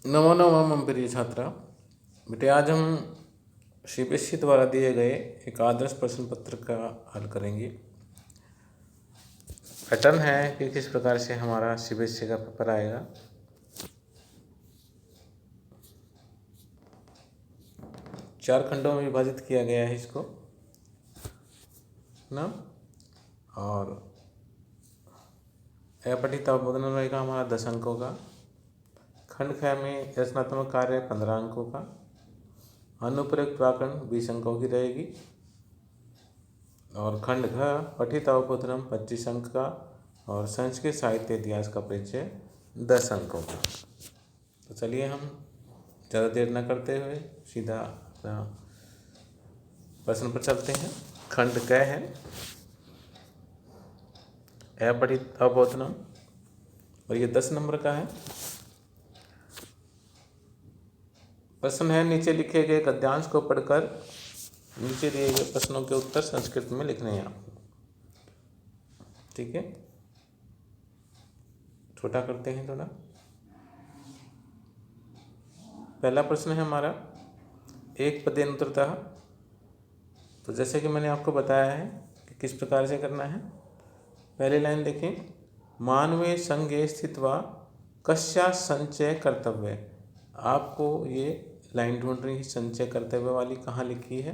नमो नमः मम प्रिय छात्रा। बेटे आज हम सीबीएसई द्वारा दिए गए एक आदर्श प्रश्न पत्र का हल करेंगे। पैटर्न है कि किस प्रकार से हमारा सीबीएसई का पेपर आएगा। चार खंडों में विभाजित किया गया है इसको ना। और अपठित अवबोधन रहेगा हमारा 10 अंकों का। खंड ख में रचनात्मक कार्य 15 अंकों का। अनुप्रयुक्त व्याकरण 20 अंकों की रहेगी। और खंड घ पठित अवबोधनम 25 अंक का। और संस्कृत साहित्य इतिहास का परिचय 10 अंकों का। तो चलिए हम ज़्यादा देर न करते हुए सीधा अपना प्रश्न पर चलते हैं। खंड क है अपठित अवबोधनम और ये 10 नंबर का है। प्रश्न है नीचे लिखे गए गद्यांश को पढ़कर नीचे दिए गए प्रश्नों के उत्तर संस्कृत में लिखने हैं आपको। ठीक है, छोटा करते हैं थोड़ा। पहला प्रश्न है हमारा एक पदेन उत्तरतः। तो जैसे कि मैंने आपको बताया है कि किस प्रकार से करना है। पहली लाइन देखें, मानवे संगे स्थित्वा कस्या संचय कर्तव्य। आपको ये लाइन ढूंढ रही है, संचय कर्तव्य वाली कहाँ लिखी है।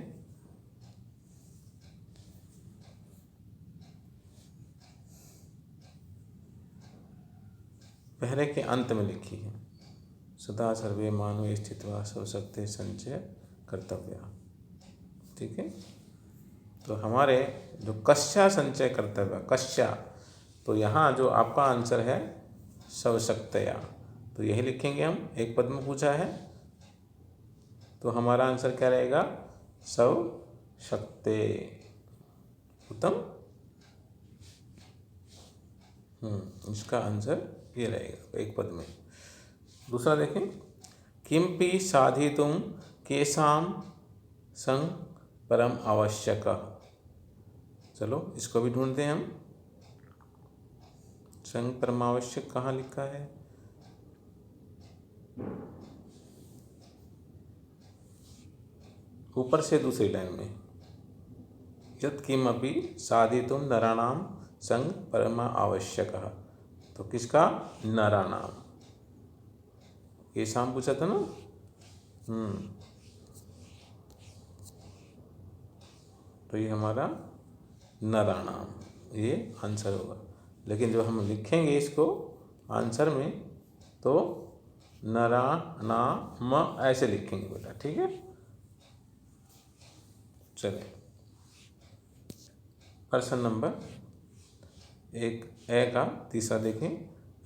पहले के अंत में लिखी है, सदा सर्वे मानवे स्थित्वा स्वशक्ति संचय कर्तव्य। ठीक है, तो हमारे जो कस्या संचय कर्तव्य, कस्या, तो यहाँ जो आपका आंसर है स्वशक्तया, तो यही लिखेंगे हम। एक पद में पूछा है तो हमारा आंसर क्या रहेगा, स्वशक्ते। उत्तम। इसका आंसर ये रहेगा एक पद में। दूसरा देखें, किमपि साधितुं केषां संग परम आवश्यक। चलो इसको भी ढूंढते हैं हम। संग परम आवश्यक कहाँ लिखा है। ऊपर से दूसरी लाइन में, यत् किमपि साधितुं नराणां संग परम आवश्यक। तो किसका, नराणाम। ये शाम पूछा था ना। तो ये हमारा नराणाम, ये आंसर होगा। लेकिन जब हम लिखेंगे इसको आंसर में तो नराणाम ऐसे लिखेंगे बेटा। ठीक है, चलिए प्रश्न नंबर एक ए का तीसरा देखें,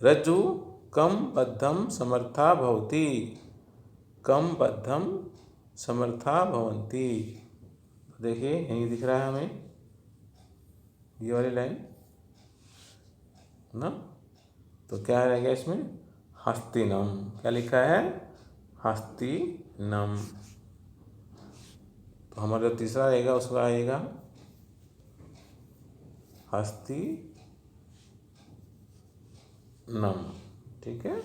रज्जु कम बद्धम समर्था भवति। कम बद्धम समर्था भवन्ति। देखिए यहीं दिख रहा है हमें ये वाली लाइन ना। तो क्या रहेगा इसमें, हस्तिनम। क्या लिखा है, हस्तिनम। तो हमारा जो तीसरा रहेगा उसका आएगा हस्तिनम। ठीक है,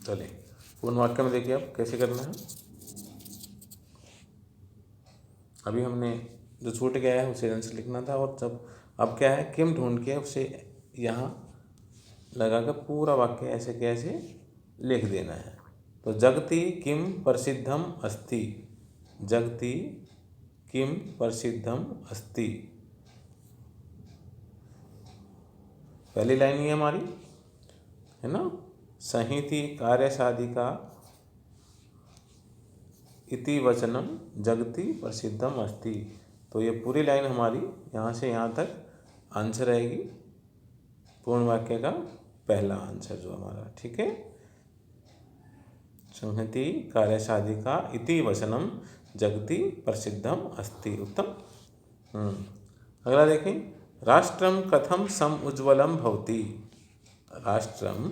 चलिए पूर्ण वाक्य में देखिए अब कैसे करना है। अभी हमने जो छूट गया है उसे आंसर लिखना था, और जब अब क्या है, किम ढूंढ के उसे यहाँ लगा कर पूरा वाक्य ऐसे कैसे लिख देना है। तो जगति किम प्रसिद्धम अस्ति। जगति किम प्रसिद्धम अस्ति, पहली लाइन ही हमारी है ना। संहिति कार्यसाधिका इति वचनम जगति प्रसिद्धम अस्ति। तो ये पूरी लाइन हमारी यहाँ से यहाँ तक आंसर रहेगी, पूर्ण वाक्य का पहला आंसर जो हमारा। ठीक है, संहिति कार्यसाधिका इति वचनम जगति प्रसिद्धम अस्ति। उत्तम। अगला देखें, राष्ट्रम कथम सम उज्ज्वलम भवति। राष्ट्रम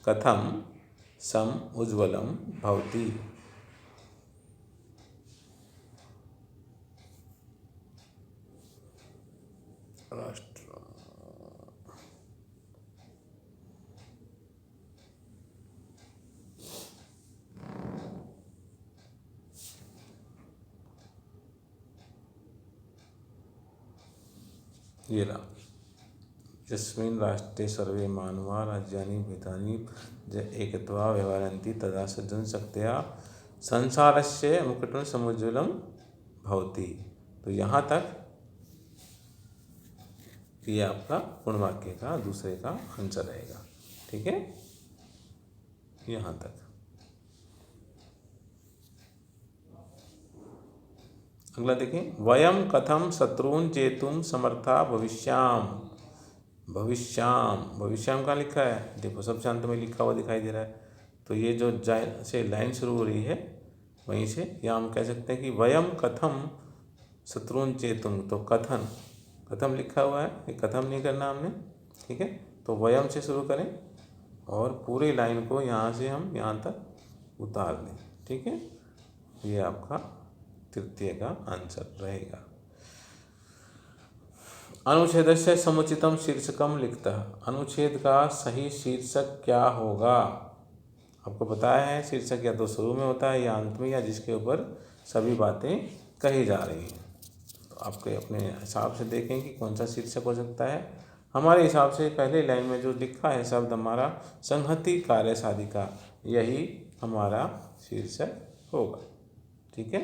कथम सम उज्ज्वलम भवति। राष्ट्र, ये रहा, यस्मिन् राष्ट्रे सर्वे मानवा राज्यानि भेदानि एकत्वा व्यवहरन्ति तदा स जनशक्त्या संसारस्य मुकुटं समुज्ज्वलं भवति। तो यहाँ तक ये आपका पूर्ण वाक्य का दूसरे का आंसर रहेगा। ठीक है, यहाँ तक। अगला देखें, वयम कथम शत्रुन चेतुम समर्था भविष्याम। भविष्याम, भविष्याम का लिखा है, देखो सबसे अंत में लिखा हुआ दिखाई दे रहा है। तो ये जो से लाइन शुरू हो रही है वहीं से या हम कह सकते हैं कि वयम कथम शत्रुन चेतुम। तो कथन, कथम लिखा हुआ है, ये कथम नहीं करना हमने। ठीक है, तो वयम से शुरू करें और पूरी लाइन को यहाँ से हम यहाँ तक उतार दें। ठीक है, ये आपका तृतीय का आंसर रहेगा। अनुच्छेदस्य समुचितम शीर्षकम लिखतः। अनुच्छेद का सही शीर्षक क्या होगा? आपको बताया है, शीर्षक या तो शुरू में होता है या अंत में, या जिसके ऊपर सभी बातें कही जा रही हैं। तो आपके अपने हिसाब से देखें कि कौन सा शीर्षक हो सकता है। हमारे हिसाब से पहले लाइन में जो लिखा है शब्द हमारा संहति कार्य साधिका, यही हमारा शीर्षक होगा। ठीक है,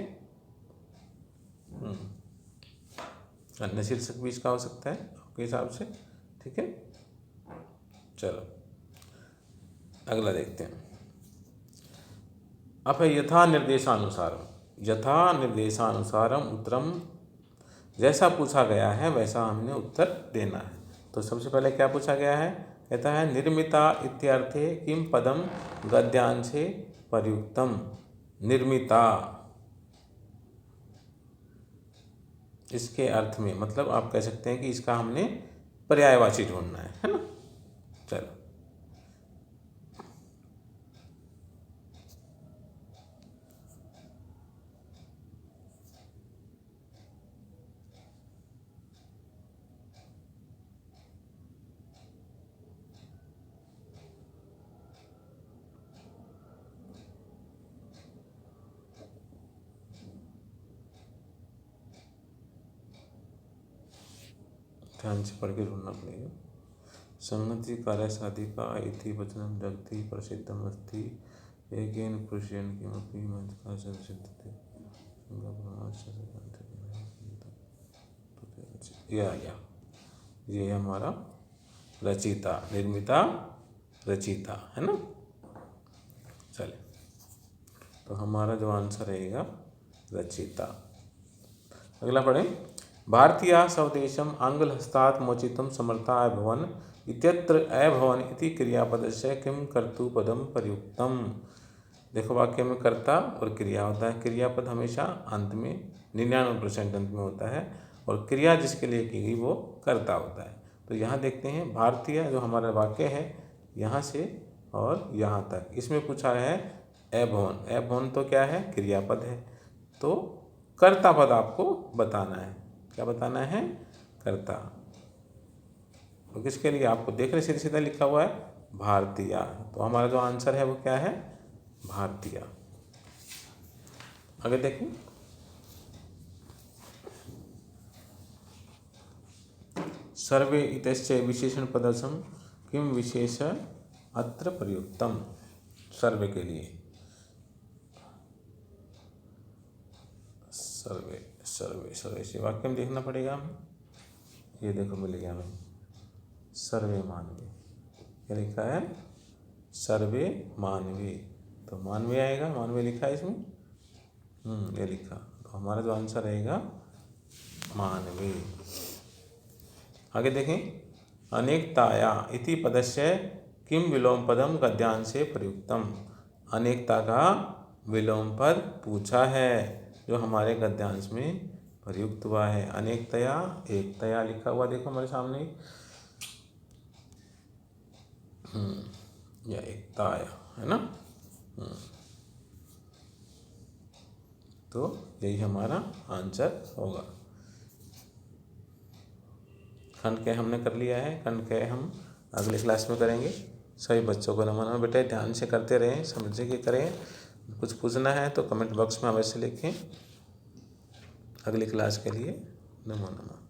अन्य शीर्षक भी इसका हो सकता है आपके हिसाब से। ठीक है, चलो अगला देखते हैं। अब है यथा निर्देशानुसारम। यथा निर्देशानुसारम उत्तरम, जैसा पूछा गया है वैसा हमने उत्तर देना है। तो सबसे पहले क्या पूछा गया है? कहता है निर्मिता इत्यर्थे किम पदम गद्यांशे प्रयुक्तम। निर्मिता, इसके अर्थ में मतलब आप कह सकते हैं कि इसका हमने पर्यायवाची ढूंढना है ना। चलो ध्यान से पढ़ के ढूंढना पड़ेगा। संहति कार्य साधिका इति वचनम जगति प्रसिद्धम अस्ति एकेन पुरुषेण किमपि मंत्रः सिद्धते। ये आ गया, ये हमारा रचिता, निर्मिता रचिता है ना। चलिए, तो हमारा जो आंसर रहेगा रचिता। अगला पढ़ें। भारतीय स्वदेशम आंग्लहस्तात् मोचितुं समर्था अभवन् इत्यत्र अभवन् इति क्रियापदस्य किं कर्तृपदं प्रयुक्तम्। देखो वाक्य में कर्ता और क्रिया होता है। क्रियापद हमेशा अंत में 99% अंत में होता है और क्रिया जिसके लिए की गई वो कर्ता होता है। तो यहाँ देखते हैं भारतीय जो हमारा वाक्य है यहाँ से और यहाँ तक, इसमें पूछा है अभवन। अभवन तो क्या है? क्रियापद है। तो कर्ता पद आपको बताना है। क्या बताना है? कर्ता। तो किसके लिए? आपको देख रहे सीधा सीधा लिखा हुआ है भारतीय। तो हमारा जो आंसर है वो क्या है? भारतीय। आगे देखें। सर्वे इत्यस्य विशेषण पदसम किम विशेष अत्र प्रयुक्तम। सर्वे के लिए सर्वे सर्वे सर्वे से वाक्य में देखना पड़ेगा हमें। ये देखो मिल गया हमें, सर्वे मानवी। क्या लिखा है? सर्वे मानवी। तो मानवी आएगा, मानवी लिखा है इसमें, ये लिखा। तो हमारा जो आंसर रहेगा मानवी। आगे देखें। अनेकताया इति पदस्य किम विलोम पदम गद्यांशे प्रयुक्तम। अनेकता का विलोम पद पूछा है जो हमारे गद्यांश में प्रयुक्त हुआ है। अनेकतया, एकतया लिखा हुआ देखो हमारे सामने, या एकताया है ना। तो यही हमारा आंसर होगा। खंड के हमने कर लिया है, खंड के हम अगली क्लास में करेंगे। सभी बच्चों को नमो नमः। बेटे ध्यान से करते रहें, समझे कि करें। कुछ पूछना है तो कमेंट बॉक्स में अवश्य लिखें। अगली क्लास के लिए नमो नमः।